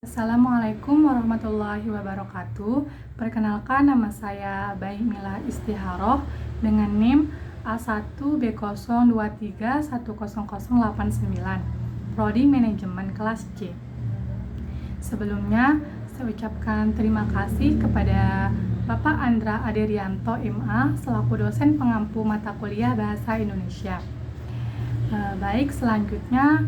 Assalamualaikum warahmatullahi wabarakatuh. Perkenalkan, nama saya Baik Mila Istiharoh dengan NIM A1B023100089, Prodi Manajemen kelas C. Sebelumnya, saya ucapkan terima kasih kepada Bapak Andra Aderianto MA selaku dosen pengampu mata kuliah Bahasa Indonesia. Baik, selanjutnya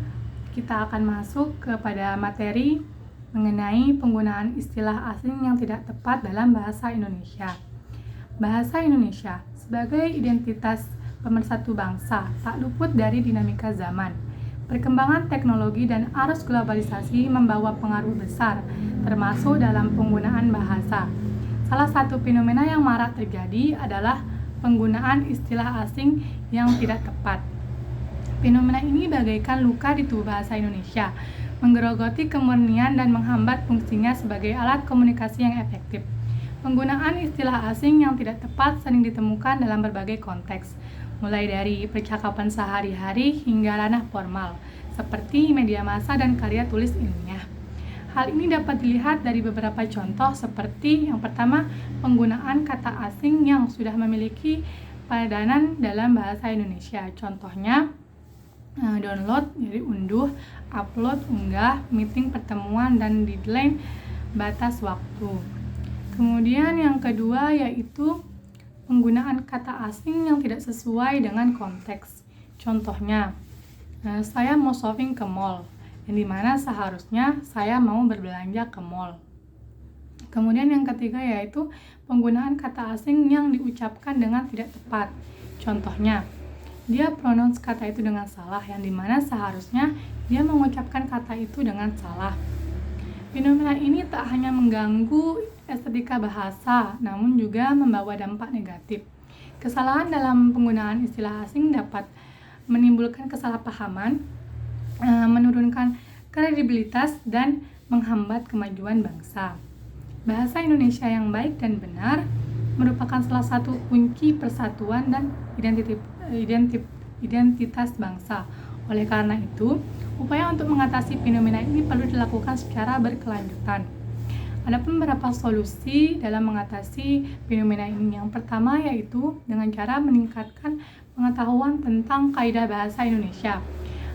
kita akan masuk kepada materi mengenai penggunaan istilah asing yang tidak tepat dalam bahasa Indonesia. Bahasa Indonesia sebagai identitas pemersatu bangsa tak luput dari dinamika zaman. Perkembangan teknologi dan arus globalisasi membawa pengaruh besar, termasuk dalam penggunaan bahasa. Salah satu fenomena yang marak terjadi adalah penggunaan istilah asing yang tidak tepat. Fenomena ini bagaikan luka di tubuh bahasa Indonesia, menggerogoti kemurnian dan menghambat fungsinya sebagai alat komunikasi yang efektif. Penggunaan istilah asing yang tidak tepat sering ditemukan dalam berbagai konteks, mulai dari percakapan sehari-hari hingga ranah formal, seperti media massa dan karya tulis ilmiah. Hal ini dapat dilihat dari beberapa contoh, seperti yang pertama, penggunaan kata asing yang sudah memiliki padanan dalam bahasa Indonesia. Contohnya, download, jadi unduh, upload, unggah, meeting, pertemuan, dan deadline, batas waktu. Kemudian yang kedua yaitu penggunaan kata asing yang tidak sesuai dengan konteks. Contohnya, saya mau shopping ke mall, yang dimana seharusnya saya mau berbelanja ke mall. Kemudian yang ketiga yaitu penggunaan kata asing yang diucapkan dengan tidak tepat. Contohnya, dia pronounce kata itu dengan salah, yang dimana seharusnya dia mengucapkan kata itu dengan salah. Fenomena ini tak hanya mengganggu estetika bahasa, namun juga membawa dampak negatif. Kesalahan dalam penggunaan istilah asing dapat menimbulkan kesalahpahaman, menurunkan kredibilitas, dan menghambat kemajuan bangsa. Bahasa Indonesia yang baik dan benar merupakan salah satu kunci persatuan dan identitas bangsa. Oleh karena itu, upaya untuk mengatasi fenomena ini perlu dilakukan secara berkelanjutan. Ada beberapa solusi dalam mengatasi fenomena ini. Yang pertama yaitu dengan cara meningkatkan pengetahuan tentang kaidah bahasa Indonesia.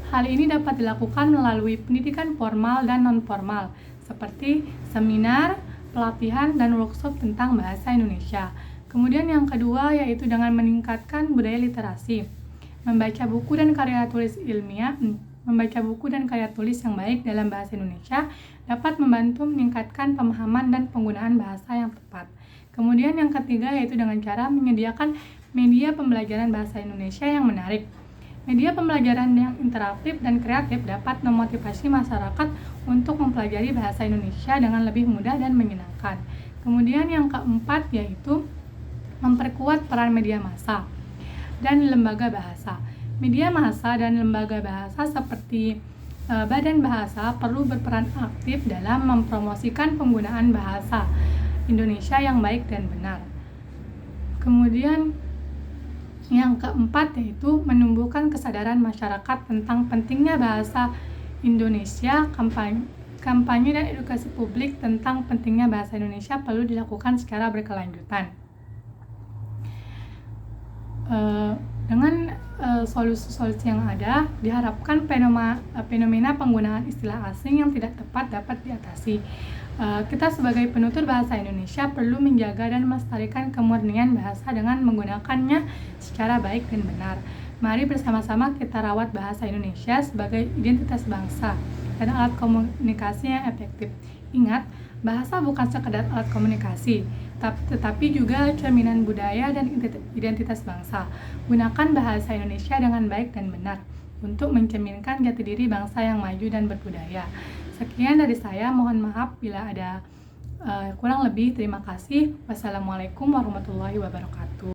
Hal ini dapat dilakukan melalui pendidikan formal dan non-formal, seperti seminar, pelatihan, dan workshop tentang bahasa Indonesia. Kemudian yang kedua yaitu dengan meningkatkan budaya literasi. Membaca buku dan karya tulis yang baik dalam bahasa Indonesia dapat membantu meningkatkan pemahaman dan penggunaan bahasa yang tepat. Kemudian yang ketiga yaitu dengan cara menyediakan media pembelajaran bahasa Indonesia yang menarik. Media pembelajaran yang interaktif dan kreatif dapat memotivasi masyarakat untuk mempelajari bahasa Indonesia dengan lebih mudah dan menyenangkan. Kemudian yang keempat yaitu memperkuat peran media massa dan lembaga bahasa. Media massa dan lembaga bahasa seperti Badan Bahasa perlu berperan aktif dalam mempromosikan penggunaan bahasa Indonesia yang baik dan benar. Kemudian yang keempat yaitu menumbuhkan kesadaran masyarakat tentang pentingnya bahasa Indonesia. Kampanye dan edukasi publik tentang pentingnya bahasa Indonesia perlu dilakukan secara berkelanjutan. Dengan solusi-solusi yang ada, diharapkan fenomena penggunaan istilah asing yang tidak tepat dapat diatasi. Kita sebagai penutur bahasa Indonesia perlu menjaga dan melestarikan kemurnian bahasa dengan menggunakannya secara baik dan benar. Mari bersama-sama kita rawat bahasa Indonesia sebagai identitas bangsa dan alat komunikasi yang efektif. Ingat, bahasa bukan sekedar alat komunikasi, tetapi juga cerminan budaya dan identitas bangsa. Gunakan bahasa Indonesia dengan baik dan benar untuk mencerminkan jati diri bangsa yang maju dan berbudaya. Sekian dari saya, mohon maaf bila ada kurang lebih. Terima kasih. Wassalamualaikum warahmatullahi wabarakatuh.